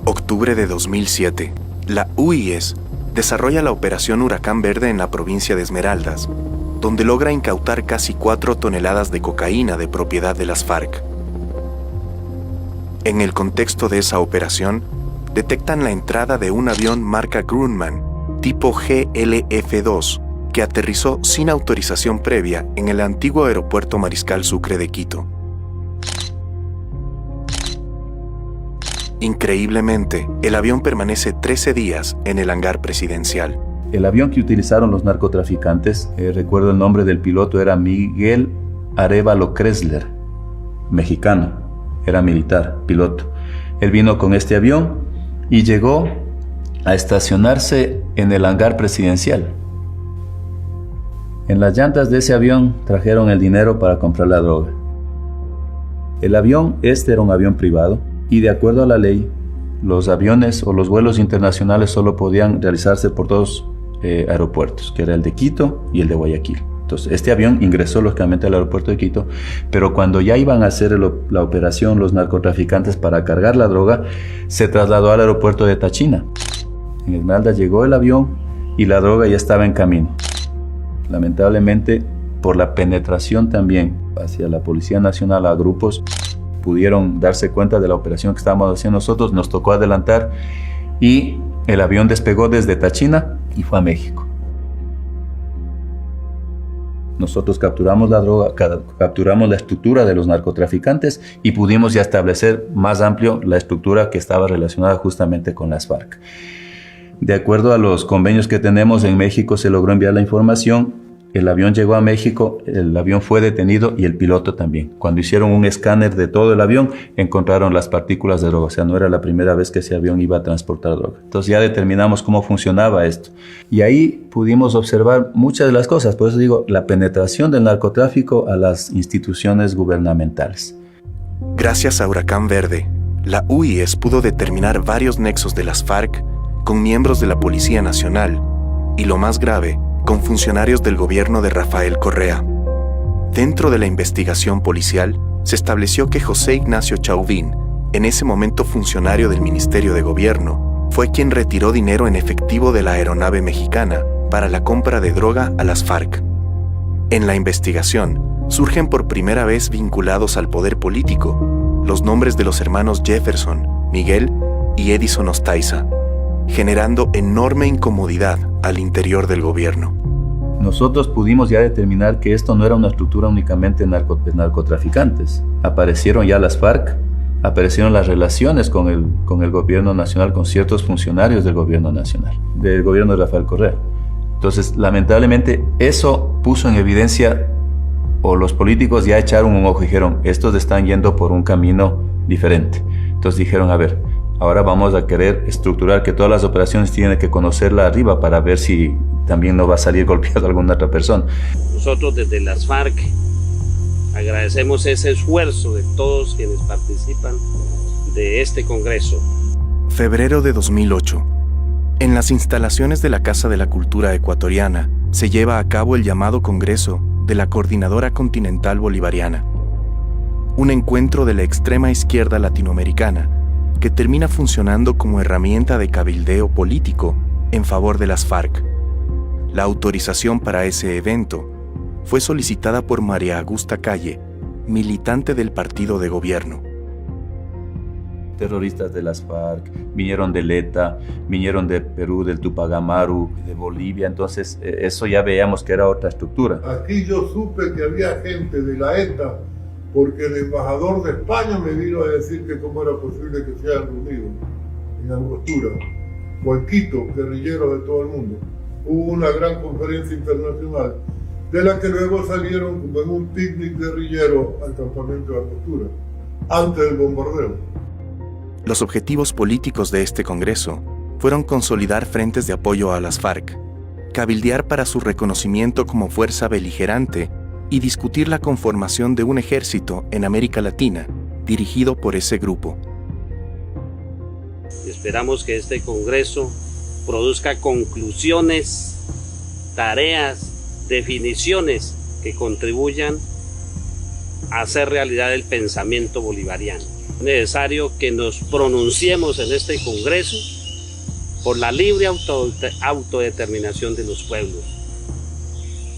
Octubre de 2007. La UIS desarrolla la Operación Huracán Verde en la provincia de Esmeraldas, donde logra incautar casi 4 toneladas de cocaína de propiedad de las FARC. En el contexto de esa operación, detectan la entrada de un avión marca Grumman, tipo GLF-2, que aterrizó sin autorización previa en el antiguo aeropuerto Mariscal Sucre de Quito. Increíblemente, el avión permanece 13 días en el hangar presidencial. El avión que utilizaron los narcotraficantes, recuerdo el nombre del piloto, era Miguel Arévalo Kressler, mexicano, era militar, piloto. Él vino con este avión y llegó a estacionarse en el hangar presidencial. En las llantas de ese avión trajeron el dinero para comprar la droga. El avión, era un avión privado, y de acuerdo a la ley, los aviones o los vuelos internacionales solo podían realizarse por 2 aeropuertos, que era el de Quito y el de Guayaquil. Entonces, este avión ingresó lógicamente al aeropuerto de Quito, pero cuando ya iban a hacer la operación los narcotraficantes para cargar la droga, se trasladó al aeropuerto de Táchina. En Esmeraldas llegó el avión y la droga ya estaba en camino. Lamentablemente, por la penetración también hacia la Policía Nacional a grupos, pudieron darse cuenta de la operación que estábamos haciendo nosotros, nos tocó adelantar y el avión despegó desde Táchina y fue a México. Nosotros capturamos la droga, capturamos la estructura de los narcotraficantes y pudimos ya establecer más amplio la estructura que estaba relacionada justamente con las FARC. De acuerdo a los convenios que tenemos en México, se logró enviar la información. El avión llegó a México, el avión fue detenido y el piloto también. Cuando hicieron un escáner de todo el avión, encontraron las partículas de droga. O sea, no era la primera vez que ese avión iba a transportar droga. Entonces ya determinamos cómo funcionaba esto. Y ahí pudimos observar muchas de las cosas. Por eso digo, la penetración del narcotráfico a las instituciones gubernamentales. Gracias a Huracán Verde, la UIS pudo determinar varios nexos de las FARC con miembros de la Policía Nacional y, lo más grave, con funcionarios del gobierno de Rafael Correa. Dentro de la investigación policial, se estableció que José Ignacio Chauvin, en ese momento funcionario del Ministerio de Gobierno, fue quien retiró dinero en efectivo de la aeronave mexicana para la compra de droga a las FARC. En la investigación, surgen por primera vez vinculados al poder político los nombres de los hermanos Jefferson, Miguel y Edison Ostaiza, generando enorme incomodidad al interior del gobierno. Nosotros pudimos ya determinar que esto no era una estructura únicamente de narcotraficantes. Aparecieron ya las FARC, aparecieron las relaciones con el gobierno nacional, con ciertos funcionarios del gobierno nacional, del gobierno de Rafael Correa. Entonces, lamentablemente, eso puso en evidencia, o los políticos ya echaron un ojo y dijeron, estos están yendo por un camino diferente. Entonces dijeron, a ver, ahora vamos a querer estructurar que todas las operaciones tienen que conocerla arriba para ver si también no va a salir golpeado alguna otra persona. Nosotros desde las FARC agradecemos ese esfuerzo de todos quienes participan de este Congreso. Febrero de 2008. En las instalaciones de la Casa de la Cultura Ecuatoriana se lleva a cabo el llamado Congreso de la Coordinadora Continental Bolivariana, un encuentro de la extrema izquierda latinoamericana que termina funcionando como herramienta de cabildeo político en favor de las FARC. La autorización para ese evento fue solicitada por María Augusta Calle, militante del partido de gobierno. Terroristas de las FARC, vinieron del ETA, vinieron de Perú, del Tupac Amaru, de Bolivia, entonces eso ya veíamos que era otra estructura. Aquí yo supe que había gente de la ETA, porque el embajador de España me vino a decir que cómo era posible que se hayan reunido en Angostura o en Quito, guerrilleros de todo el mundo. Hubo una gran conferencia internacional de la que luego salieron como en un picnic guerrillero al campamento de Angostura, antes del bombardeo. Los objetivos políticos de este Congreso fueron consolidar frentes de apoyo a las FARC, cabildear para su reconocimiento como fuerza beligerante y discutir la conformación de un ejército en América Latina dirigido por ese grupo. Esperamos que este Congreso produzca conclusiones, tareas, definiciones que contribuyan a hacer realidad el pensamiento bolivariano. necesario que nos pronunciemos en este Congreso por la libre autodeterminación de los pueblos,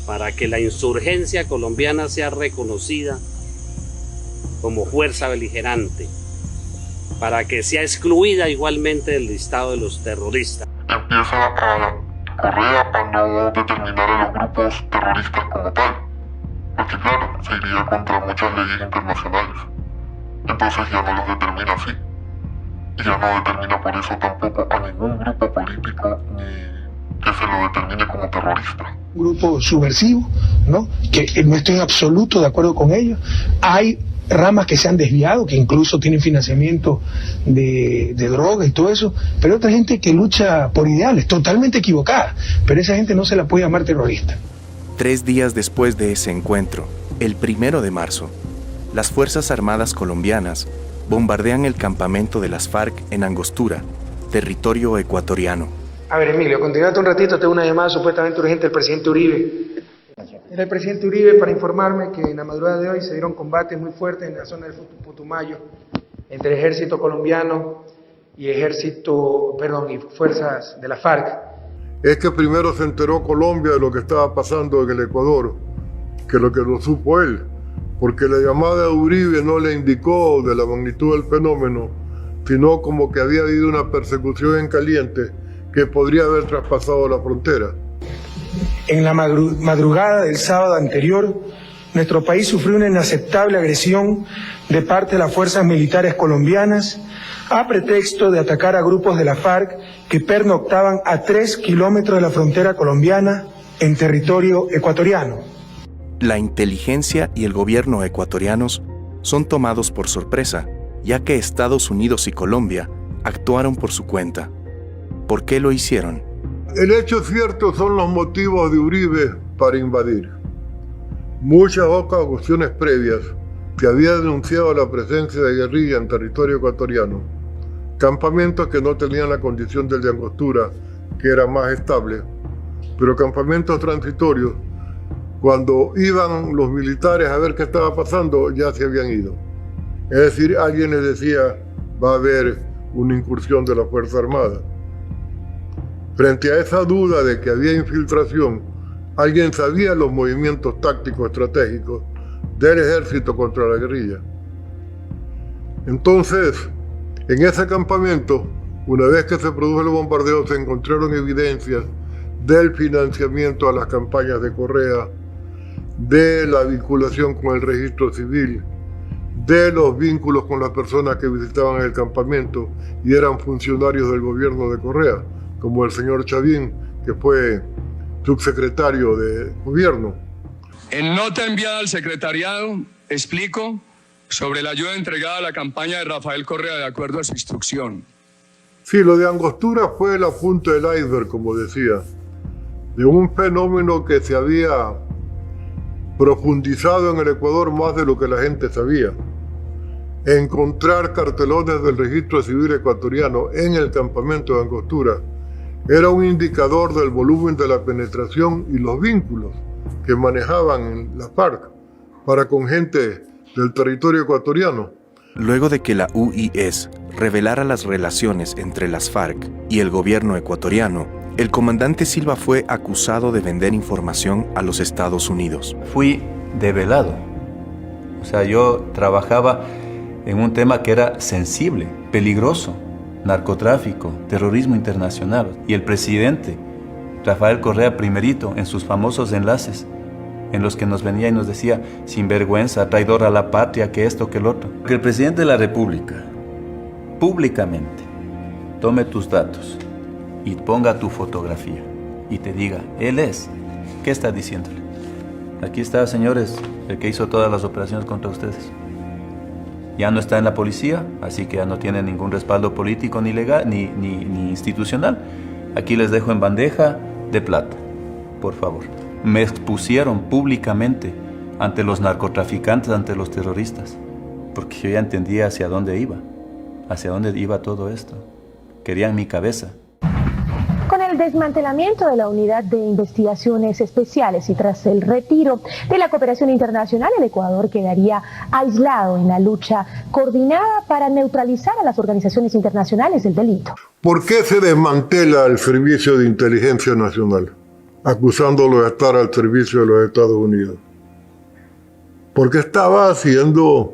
para que la insurgencia colombiana sea reconocida como fuerza beligerante, para que sea excluida igualmente del listado de los terroristas. Empieza a Correa a no determinar a los grupos terroristas como tal, porque claro, se iría contra muchas leyes internacionales. Entonces ya no los determina así. Y ya no determina por eso tampoco a ningún grupo político ni que se lo determine como terrorista. Un grupo subversivo, ¿no? Que no estoy en absoluto de acuerdo con ellos. Hay ramas que se han desviado, que incluso tienen financiamiento de droga y todo eso, pero hay otra gente que lucha por ideales, totalmente equivocada, pero esa gente no se la puede llamar terrorista. 3 días después de ese encuentro, el 1 de marzo, las Fuerzas Armadas colombianas bombardean el campamento de las FARC en Angostura, territorio ecuatoriano. A ver, Emilio, continuate un ratito, tengo una llamada supuestamente urgente del presidente Uribe. Era el presidente Uribe para informarme que en la madrugada de hoy se dieron combates muy fuertes en la zona del Putumayo entre el ejército colombiano y fuerzas de la FARC. Es que primero se enteró Colombia de lo que estaba pasando en el Ecuador, que lo supo él, porque la llamada de Uribe no le indicó de la magnitud del fenómeno, sino como que había habido una persecución en caliente que podría haber traspasado la frontera. En la madrugada del sábado anterior, nuestro país sufrió una inaceptable agresión de parte de las fuerzas militares colombianas a pretexto de atacar a grupos de la FARC que pernoctaban a 3 kilómetros de la frontera colombiana en territorio ecuatoriano. La inteligencia y el gobierno ecuatorianos son tomados por sorpresa, ya que Estados Unidos y Colombia actuaron por su cuenta. ¿Por qué lo hicieron? El hecho cierto son los motivos de Uribe para invadir. Muchas otras cuestiones previas que había denunciado la presencia de guerrilla en territorio ecuatoriano, campamentos que no tenían la condición del de Angostura, que era más estable, pero campamentos transitorios, cuando iban los militares a ver qué estaba pasando, ya se habían ido. Es decir, alguien les decía, va a haber una incursión de la Fuerza Armada. Frente a esa duda de que había infiltración, alguien sabía los movimientos tácticos estratégicos del ejército contra la guerrilla. Entonces, en ese campamento, una vez que se produjo el bombardeo, se encontraron evidencias del financiamiento a las campañas de Correa, de la vinculación con el registro civil, de los vínculos con las personas que visitaban el campamento y eran funcionarios del gobierno de Correa, como el señor Chavín, que fue subsecretario de gobierno. En nota enviada al secretariado, explico sobre la ayuda entregada a la campaña de Rafael Correa de acuerdo a su instrucción. Sí, lo de Angostura fue la punta del iceberg, como decía, de un fenómeno que se había profundizado en el Ecuador más de lo que la gente sabía. Encontrar cartelones del registro civil ecuatoriano en el campamento de Angostura era un indicador del volumen de la penetración y los vínculos que manejaban en la FARC para con gente del territorio ecuatoriano. Luego de que la UIS revelara las relaciones entre las FARC y el gobierno ecuatoriano, el comandante Silva fue acusado de vender información a los Estados Unidos. Fui develado. O sea, yo trabajaba en un tema que era sensible, peligroso. Narcotráfico, terrorismo internacional. Y el presidente, Rafael Correa primerito, en sus famosos enlaces, en los que nos venía y nos decía, sinvergüenza, traidor a la patria, que esto, que el otro. Que el presidente de la República, públicamente, tome tus datos y ponga tu fotografía y te diga, él es, ¿qué está diciéndole? Aquí está, señores, el que hizo todas las operaciones contra ustedes. Ya no está en la policía, así que ya no tiene ningún respaldo político ni legal ni institucional. Aquí les dejo en bandeja de plata, por favor. Me expusieron públicamente ante los narcotraficantes, ante los terroristas, porque yo ya entendía hacia dónde iba todo esto. Querían mi cabeza. Con el el desmantelamiento de la Unidad de Investigaciones Especiales y tras el retiro de la cooperación internacional, el Ecuador quedaría aislado en la lucha coordinada para neutralizar a las organizaciones internacionales del delito. ¿Por qué se desmantela el Servicio de Inteligencia Nacional, acusándolo de estar al servicio de los Estados Unidos? Porque estaba haciendo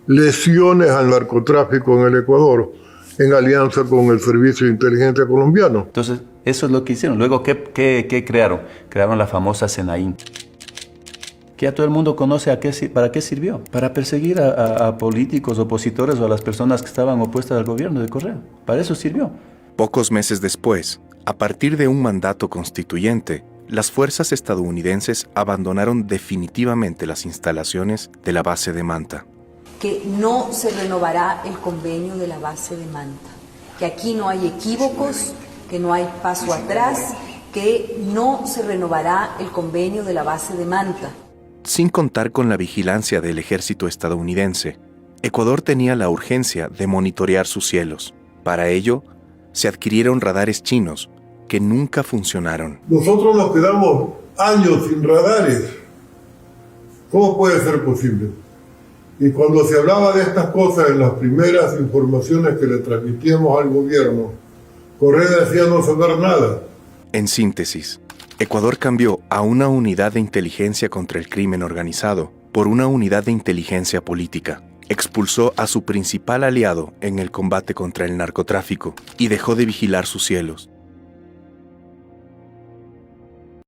lesiones al narcotráfico en el Ecuador en alianza con el Servicio de Inteligencia colombiano. Entonces, eso es lo que hicieron. Luego, ¿qué crearon? Crearon la famosa SENAIN, que ya todo el mundo conoce para qué sirvió. Para perseguir a políticos, opositores o a las personas que estaban opuestas al gobierno de Correa. Para eso sirvió. Pocos meses después, a partir de un mandato constituyente, las fuerzas estadounidenses abandonaron definitivamente las instalaciones de la base de Manta. Que no se renovará el convenio de la base de Manta, que aquí no hay equívocos, que no hay paso atrás, que no se renovará el convenio de la base de Manta. Sin contar con la vigilancia del ejército estadounidense, Ecuador tenía la urgencia de monitorear sus cielos. Para ello, se adquirieron radares chinos que nunca funcionaron. Nosotros nos quedamos años sin radares. ¿Cómo puede ser posible? Y cuando se hablaba de estas cosas en las primeras informaciones que le transmitíamos al gobierno, Correa decía no saber nada. En síntesis, Ecuador cambió a una unidad de inteligencia contra el crimen organizado por una unidad de inteligencia política. Expulsó a su principal aliado en el combate contra el narcotráfico y dejó de vigilar sus cielos.